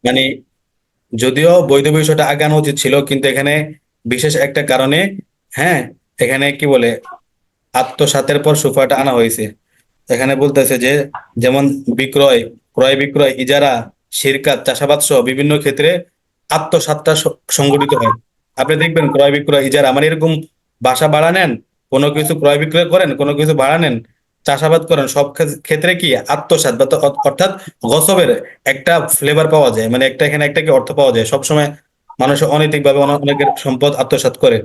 মানে যদিও বৈধ বিষয়টা আগে আনা উচিত ছিল, কিন্তু এখানে বিশেষ একটা কারণে, হ্যাঁ, এখানে কি বলে আত্মসাতের পর সুফাটা আনা হয়েছে। এখানে বলতেছে যে যেমন বিক্রয়, ক্রয় বিক্রয়, ইজারা, শিরকাত, চাষাবাদ সহ বিভিন্ন ক্ষেত্রে আত্মসাতটা সংগঠিত হয়। আপনি দেখবেন ক্রয় বিক্রয় ইজারা মানে এরকম বাসা ভাড়া নেন, কোনো কিছু ক্রয় বিক্রয় করেন, কোনো কিছু ভাড়া নেন, চাষাবাদ করেন, সব ক্ষেত্রে কি আত্মসাৎ বা অর্থাৎ গসবের একটা ফ্লেভার পাওয়া যায়, মানে একটা এখানে একটা কি অর্থ পাওয়া যায় সবসময়। মানুষ অনৈতিক ভাবে অনেকের সম্পদ আত্মসাৎ করে।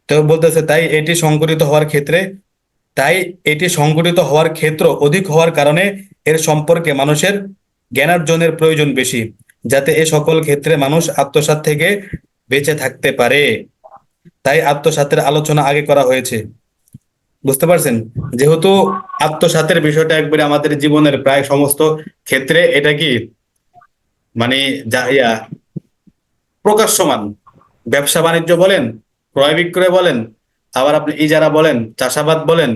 তো বলতেছে তাই এটি সংগঠিত হওয়ার ক্ষেত্র অধিক হওয়ার কারণে এর সম্পর্কে মানুষের জ্ঞানার্জনের প্রয়োজন বেশি, যাতে এ সকল ক্ষেত্রে মানুষ আত্মসাৎ থেকে বেঁচে থাকতে পারে। তাই আত্মসাতের আলোচনা আগে করা হয়েছে। বুঝতে পারছেন? যেহেতু আত্মসাতের বিষয়টা একবারে আমাদের জীবনের প্রায় সমস্ত ক্ষেত্রে এটা কি মানে যা প্রকাশ্যমান, ব্যবসা বাণিজ্য বলেন, ক্রয় বিক্রয় বলেন, আবার আপনি ইজারা বলেন, চাষাবাদ বলেন,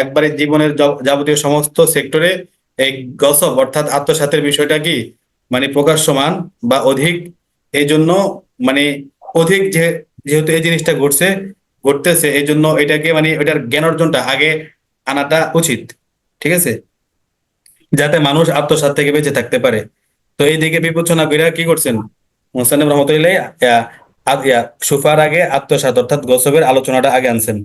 একবারে জীবনের যাবতীয় সমস্ত সেক্টরে এই গসব অর্থাৎ আত্মসাতের বিষয়টা কি মানে প্রকাশ্যমান বা অধিক। এই জন্য মানে অধিক যেহেতু এই জিনিসটা ঘটতেছে, এই জন্য এটাকে মানে এটার জ্ঞান অর্জনটা আগে আনাটা উচিত। ঠিক আছে, যাতে মানুষ আত্মসাৎ থেকে বেঁচে থাকতে পারে। তো এই দিকে বিবেচনা করে কি করছেন মোসান্নেফ রহমতুল্লাহ, সুফার আগে আত্মসাৎ অর্থাৎ গসবের আলোচনাটা আগে আনছেন।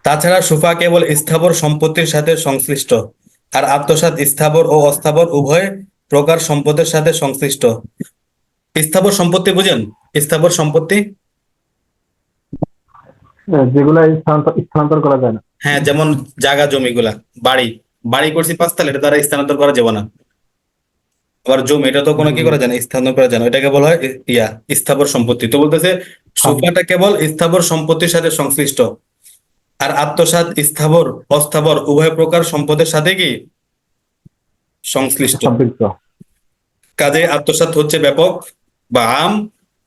তাছাড়া সুফা কেবল স্থাবর সম্পত্তির সাথে সংশ্লিষ্ট, আর আত্মসাৎ স্থাবর ও অস্থাবর উভয় প্রকার সম্পদের সাথে সংশ্লিষ্ট। স্থাবর সম্পত্তি বুঝেন? স্থাবর সম্পত্তি, যেগুলা স্থানান্তর স্থানান্তর করা যায় না। হ্যাঁ, যেমন জায়গা জমিগুলা, বাড়ি বাড়ি করছি পাঁচতলা, এটা দ্বারা স্থানান্তর করা যাবে না। আবার জমি, এটা তো কোনো জি কি জি। করা যায় না, স্থানান্তর করা যায় না, এটাকে বলা হয় স্থাবর সম্পত্তি। তো বলতেছে হ্যাঁ, সুফাটা কেবল স্থাবর সম্পত্তির সাথে সংশ্লিষ্ট, আর আত্মসাৎ স্থাবর অস্থাবর উভয় প্রকার সম্পদের সাথে কি সংশ্লিষ্ট। সম্পৃক্ত। কাজে আত্মসাৎ হচ্ছে ব্যাপক বা আম,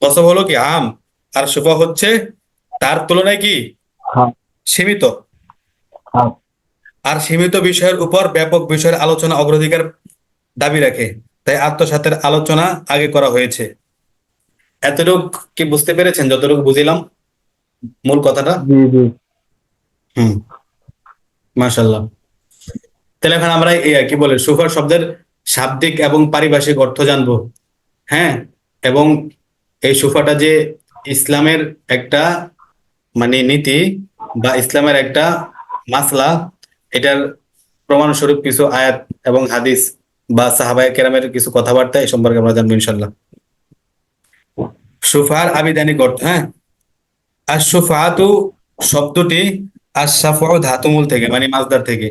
গসব হলো কি আম, আর সুফা হচ্ছে তার তুলনায় কি হ্যাঁ সীমিত। হ্যাঁ। আর সীমিত বিষয়ের উপর ব্যাপক বিষয়ের আলোচনা অগ্রাধিকার দাবি রাখে। তাই আত্মসাতের আলোচনা আগে করা হয়েছে। এতটুক কি বুঝতে পেরেছেন? যতটুকু বুঝিলাম মূল কথাটা। জি জি। হুম, মাশাল্লাহ। তাহলে এখন আমরা এই কি বলে সুফার শব্দের শাব্দিক এবং পারিভাষিক অর্থ জানবো। হ্যাঁ, এবং এই সুফাটা যে ইসলামের একটা মানে নীতি বা ইসলামের একটা মাসলা, এটার প্রমাণস্বরূপ কিছু আয়াত এবং হাদিস বা সাহাবায়ে কেরামের কিছু কথাবার্তা এই সম্পর্কে আমরা জানবো ইনশাল্লাহ। সুফার আবিধানিক অর্থ, হ্যাঁ, আর সুফাতু শব্দটি আশরাফু ধাতুমূল থেকে মানে মাসদার থেকে।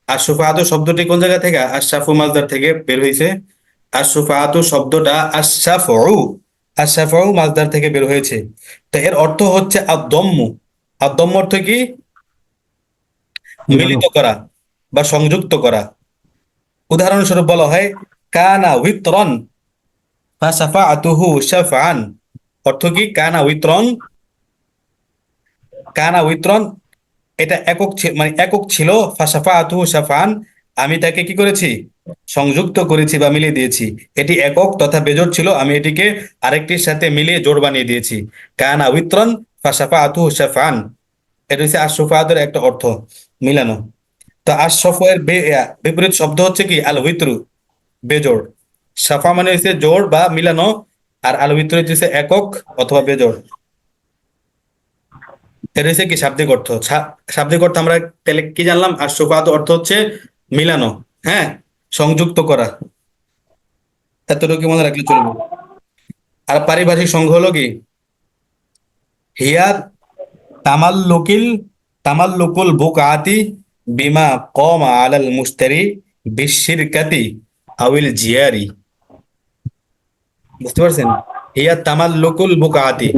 আর সুফাতু শব্দটি কোন জায়গা থেকে? আশরাফু মাসদার থেকে বের হয়েছে। আর সুফাতু শব্দটা আশরাফু মাসদার থেকে বের হয়েছে। তো এর অর্থ হচ্ছে আদম্মু। আদম্ম অর্থ কি? মিলানো। মিলিত করা বা সংযুক্ত করা। উদাহরণস্বরূপ বলা হয় কানা উইত্রন ফাসাফাতুহু শাফআন। অর্থ কি? কানা উইত্রন, এটা একক মানে একক ছিল, ফাসাফাতুহু শাফআন, আমি তাকে কি করেছি? সংযুক্ত করেছি বা মিলিয়ে দিয়েছি। এটি একক তথা বেজোড় ছিল, আমি এটিকে আরেকটির সাথে মিলিয়ে জোড় বানিয়ে দিয়েছি। কানা উইত্রন ফাসাফাতুহু শাফআন, এটা হচ্ছে আশফাতের একটা অর্থ, মিলানো। তো আশরফ এর বিপরীত শব্দ হচ্ছে কি আল হুইত্রু, বেজোড়। সাফা মানে হচ্ছে জোড় বা মিলানো, আর আল হুইত্রু হচ্ছে একক অথবা বেজোড়। এটা হচ্ছে কি শাব্দিক অর্থ। শাব্দিক অর্থ আমরা তাহলে কি জানলাম? আশফাত অর্থ হচ্ছে মিলানো, হ্যাঁ, সংযুক্ত করা। এতটুকু মনে রাখলে চলবে। আর পারিভাষিক সংজ্ঞা হলো কি হিয়া তামাল্লুকিল তামাল্লুকুল বুকআতি বিমা কমা আলাল মুশতারি বিশিরকাতি আউল জিয়ারি। বুঝতে পারছেন? হিয়া তামাল্লুকুল বুকআতি,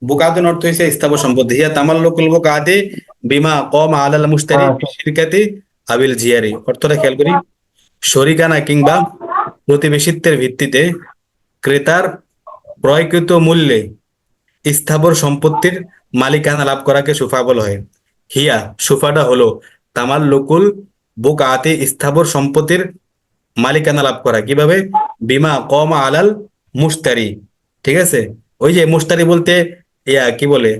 বুকআতুন অর্থ হইছে স্থাবর সম্পত্তি। হিয়া তামাল্লুকুল বুকআতি বিমা কমা আলাল মুশতারি হ্যাঁ বিশিরকাতি আবিল জিয়ারি। অর্থটা খেয়াল করি, শরিকানা কিংবা প্রতিবেশিত্বের ভিত্তিতে ক্রেতার ক্রয়কৃত মূল্যে স্থাবর সম্পত্তির মালিকানা লাভ করাকে সুফা বলা হয়। হিয়া সুফাটা হলো তামাল্লুকুল বুকাতে স্থাবর সম্পত্তির মালিকানা লাভ করা কিভাবে? বিমা কম আলাল মুশতারি। ঠিক আছে, ওই যে মুশতারি বলতে কি বলে,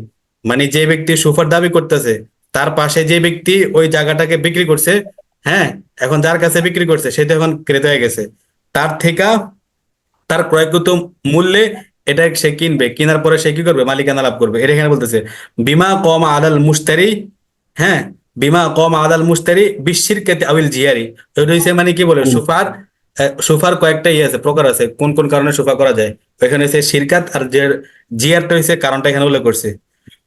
মানে যে ব্যক্তি সুফার দাবি করতেছে তার পাশে যে ব্যক্তি ওই জায়গাটাকে বিক্রি করছে, হ্যাঁ, এখন যার কাছে বিক্রি করছে সে তো এখন ক্রেতা হয়ে গেছে, তার থেকে তার ক্রয়কৃত মূল্যে এটা সে কিনবে, কেনার পরে সে কি করবে? মালিকানা লাভ করবে। এটা এখানে বলতেছে বিমা কম আলাল মুশতারি, হ্যাঁ, বিমা কম আলাল মুশতারি বিশির কেতে আবিল জিয়ারি। ওইটা হচ্ছে মানে কি বলে, সুফার সুফার কয়েকটা ইয়ে আছে, প্রকার আছে, কোন কোন কারণে সুফা করা যায়। এখানে হচ্ছে শিরকাত, আর যে জিয়ারটা হচ্ছে কারণটা এখানে উল্লেখ করছে।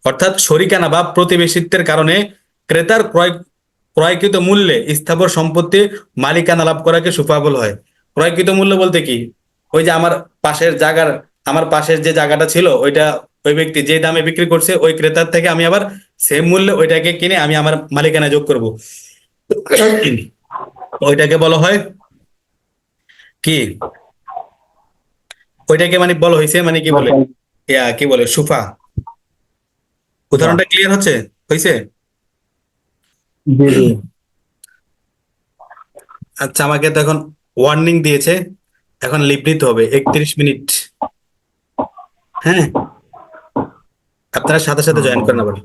অর্থাৎ শরিকানা বা প্রতিবেশিত্বের কারণে ক্রেতার ক্রয়কৃত মূল্যে স্থাবর সম্পত্তি মালিকানা লাভ করাকে সুফা বলা হয়। ক্রয়কৃত মূল্য বলতে কি? ওই যে আমার পাশের যে জায়গাটা ছিল ওইটা ওই ব্যক্তি যে দামে বিক্রি করছে ওই ক্রেতার থেকে আমি আবার সেম মূল্যে ওইটাকে কিনে আমি আমার মালিকানায় যোগ করব, ওইটাকে বলা হয় কি? ওইটাকে মানে বলা হয়েছে মানে কি বলে, কি বলে, সুফা। উদাহরণটা ক্লিয়ার হয়েছে? জি জি। আচ্ছা, আমাকে তো এখন ওয়ার্নিং দিয়েছে, এখন লিভ নিতে হবে 31 মিনিট। হ্যাঁ, আপনারা সাথে সাথে জয়েন করেন আবার।